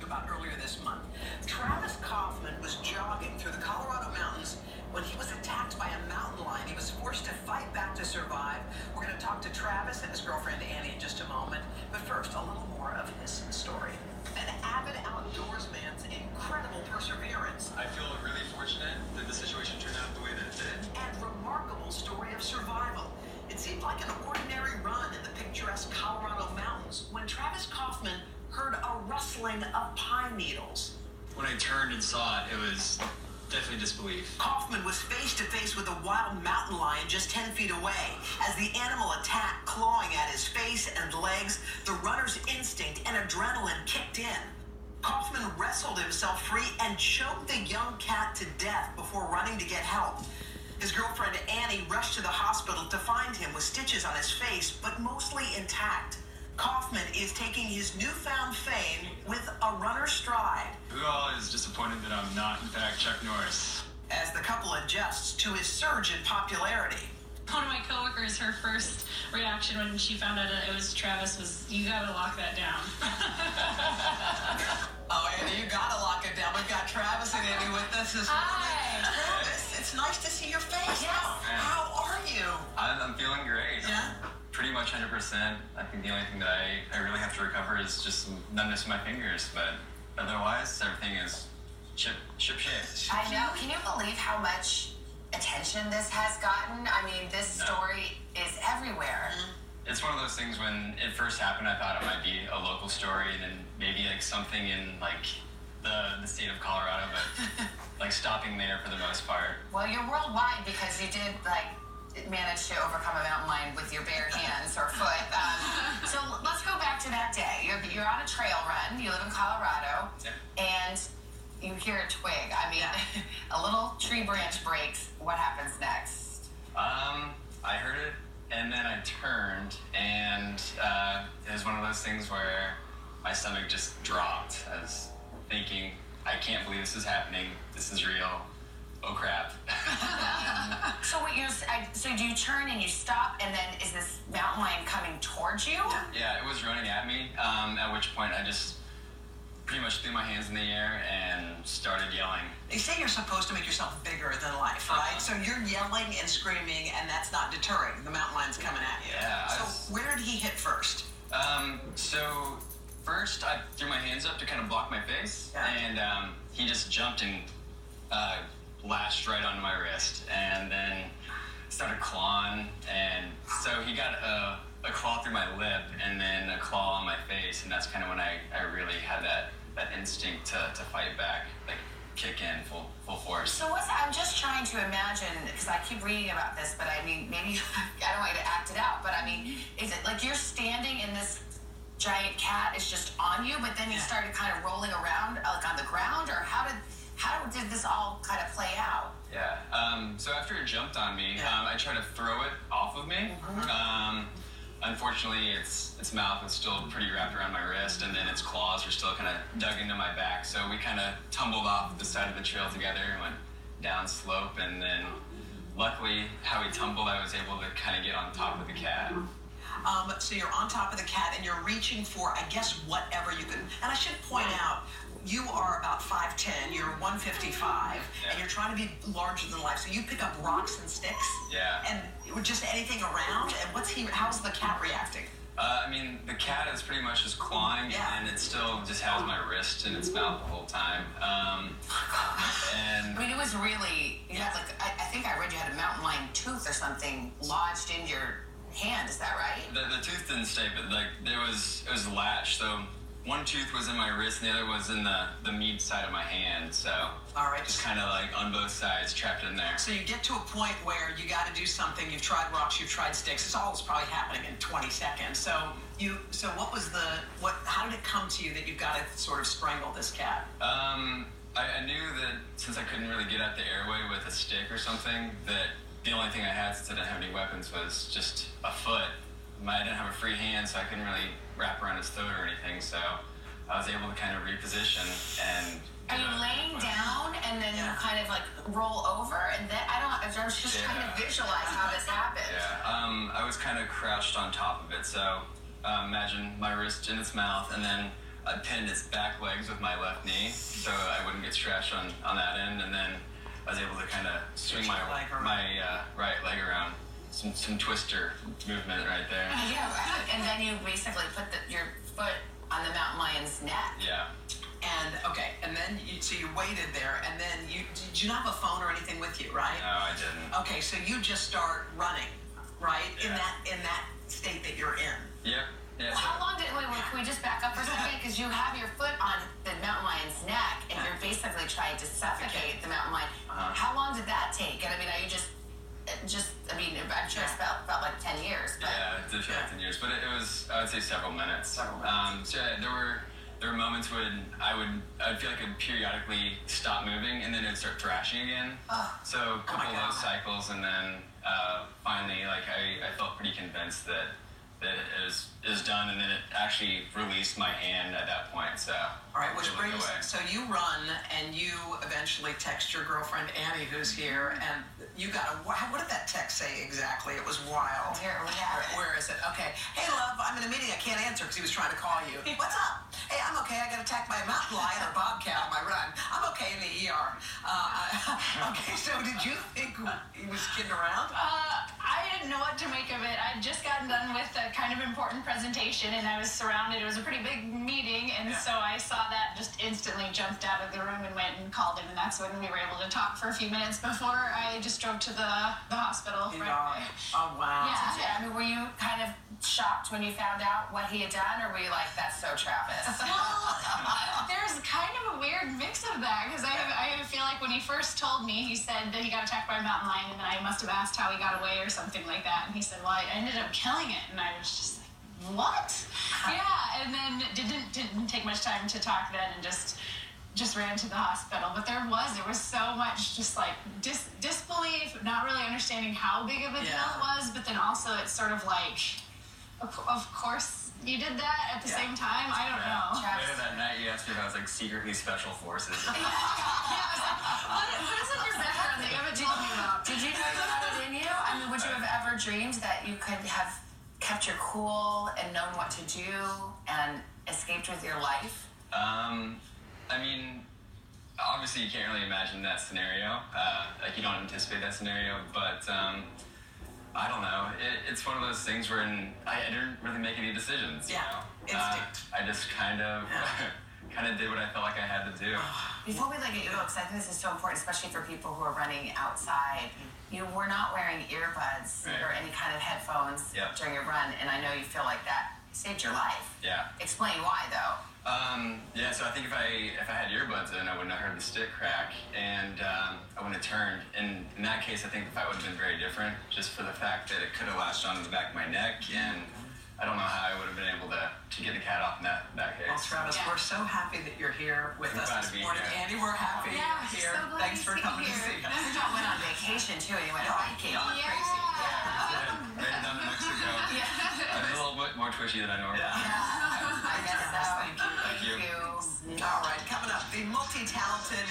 about earlier this month. Travis Kaufman was jogging through the Colorado mountains when he was attacked by a mountain lion. He was forced to fight back to survive. We're going to talk to Travis and his girlfriend Annie in just a moment. But first, a little more of his story. An avid outdoorsman's incredible perseverance. I feel really fortunate that the situation turned out the way that it did. And remarkable story of survival. It seemed like an ordinary run in the picturesque Colorado mountains when Travis Kaufman heard a rustling of pine needles. When I turned and saw it, it was definitely disbelief. Kaufman was face to face with a wild mountain lion just 10 feet away. As the animal attacked, clawing at his face and legs, the runner's instinct and adrenaline kicked in. Kaufman wrestled himself free and choked the young cat to death before running to get help. His girlfriend Annie rushed to the hospital to find him with stitches on his face, but mostly intact. Kaufman is taking his newfound fame with a runner's stride. Who all is disappointed that I'm not, in fact, Chuck Norris? As the couple adjusts to his surge in popularity. One of my coworkers, her first reaction when she found out it was Travis was, "You gotta lock that down." Oh, Annie, you gotta lock it down. We've got Travis and Annie with us this morning. Hi. Travis, it's nice to see your face. Yes. How are you? I'm feeling great. Yeah? Pretty much 100%. I think the only thing that I really have to recover is just some numbness in my fingers, but otherwise, everything is ship shape. I know. Can you believe how much attention this has gotten? I mean, this story is everywhere. It's one of those things when it first happened, I thought it might be a local story and then maybe like something in like the state of Colorado, but like stopping there for the most part. Well, you're worldwide because you did manage to overcome a mountain lion with your bare hands or foot. So let's go back to that day. You're on a trail run. You live in Colorado, and you hear a twig. I mean, a little tree branch breaks. What happens next? I heard it, and then I turned, and it was one of those things where my stomach just dropped. I was thinking, I can't believe this is happening. This is real. Oh crap. So do you turn and you stop, and then is this mountain lion coming towards you? Yeah, it was running at me, at which point I just pretty much threw my hands in the air and started yelling. They say you're supposed to make yourself bigger than life, right? So you're yelling and screaming, and that's not deterring. The mountain lion's coming at you. Yeah. So where did he hit first? So first I threw my hands up to kind of block my face, and he just jumped and lashed right onto my wrist, and then started clawing, and so he got a claw through my lip and then a claw on my face, and that's kind of when I really had that instinct to fight back, like kick in full force. So I'm just trying to imagine, because I keep reading about this, but I mean, maybe I don't want you to act it out, but I mean, is it like you're standing and this giant cat is just on you, but then you started kind of rolling around like on the ground, or how did this all kind of play out? Yeah. So after it jumped on me, I tried to throw it off of me. Unfortunately, its mouth was still pretty wrapped around my wrist, and then its claws were still kind of dug into my back. So we kind of tumbled off the side of the trail together and went down slope. And then, luckily, how we tumbled, I was able to kind of get on top of the cat. So you're on top of the cat, and you're reaching for, I guess, whatever you can. And I should point out, you are about 5'10", you're 155, and you're trying to be larger than life. So you pick up rocks and sticks, and just anything around. And how's the cat reacting? I mean, the cat is pretty much just clawing, and it still just has my wrist in its mouth the whole time. And I mean, it was really, you had like, I think I read you had a mountain lion tooth or something lodged in your hand. Is that right? The tooth didn't stay, but like it was latched. So one tooth was in my wrist, and the other was in the meat side of my hand. So just kind of like on both sides, trapped in there. So you get to a point where you got to do something. You've tried rocks, you've tried sticks. This all was probably happening in 20 seconds. So what was how did it come to you that you've got to sort of strangle this cat? I knew that since I couldn't really get at the airway with a stick or something, that the only thing I had, since I didn't have any weapons, was just a foot. I didn't have a free hand, so I couldn't really wrap around his throat or anything. So I was able to kind of reposition and. Are you laying down and then you kind of like roll over, and then I was just trying to visualize how this happened. I was kind of crouched on top of it. So imagine my wrist in its mouth, and then I pinned its back legs with my left knee, so I wouldn't get scratched on that end, and then I was able to kind of swing my right leg around. Some twister movement right there. Yeah, and then you basically put your foot on the mountain lion's neck. Yeah. And okay, and then so you waited there, and then did you not have a phone or anything with you, right? No, I didn't. Okay, so you just start running, right? Yeah. In that state that you're in. Yep. Yeah. Well, how long did wait, can we just back up for a second? Because you have your foot on the mountain lion's neck, and you're basically trying to suffocate the mountain lion. How long did that take? And I mean, are you just I mean, I'm sure it's felt like 10 years. But... Yeah, it did feel like 10 years, but it was, I would say, several minutes. So there were moments when I would feel like I'd periodically stop moving, and then it'd start thrashing again. So a couple of those cycles, and then finally, like I felt pretty convinced that it is done, and then it actually released my hand at that point. So all right, which brings so you run, and you eventually text your girlfriend Annie, who's here, and you got a what did that text say exactly? It was wild. Here we have it. Where is it? Okay. Hey, love, I'm in a meeting. I can't answer because he was trying to call you. What's up? Hey, I'm okay. I got attacked by a mountain lion or bobcat on my run. I'm okay in the ER. Okay, so did you think he was kidding around? I didn't know what to make of it. I'd just gotten done with a kind of important presentation, and I was surrounded. It was a pretty big meeting, and so I saw that, just instantly jumped out of the room and went and called him, and that's when we were able to talk for a few minutes before I just drove to the hospital. Oh, wow. Yeah, I mean, were you kind of shocked when you found out what he had done, or were you like, that's so Travis? Well, there's kind of a weird mix of that, because I feel like when he first told me, he said that he got attacked by a mountain lion, and then I must have asked how he got away or something like that, and he said, well, I ended up killing it, and I was just like, what? Yeah, and then didn't take much time to talk then, and just ran to the hospital. But there was so much just like disbelief, not really understanding how big of a deal it was, but then also it's sort of like, of course you did that at the same time. I don't know. Later that night, you asked me if I was like secretly special forces. What is in your background that you haven't told me about? Did you know you had it in you? I mean, would you have ever dreamed that you could have kept your cool and known what to do and escaped with your life? I mean, obviously you can't really imagine that scenario. Like you don't anticipate that scenario, but I don't know. It's one of those things where I didn't really make any decisions. You know? Instinct. I just kind of did what I felt like I had to do. Before we let you go, because I think this is so important, especially for people who are running outside. You were not wearing earbuds or any kind of headphones during your run, and I know you feel like that saved your life. Yeah. Explain why, though. So I think if I had earbuds in, I wouldn't have heard the stick crack, and I wouldn't have turned. And in that case, I think the fight would have been very different, just for the fact that it could have latched onto the back of my neck, and I don't know how I would have been able to get the cat off in that case. Well, Travis, we're so happy that you're here with us this morning. Andy, we're happy you're here. So glad Thanks for coming to see us. You went on vacation, too, and you went hiking. Crazy. Right down to Mexico. I'm a little bit more twitchy than I normally am. I guess so. Thank you. Thank you. All right, coming up, the multi-talented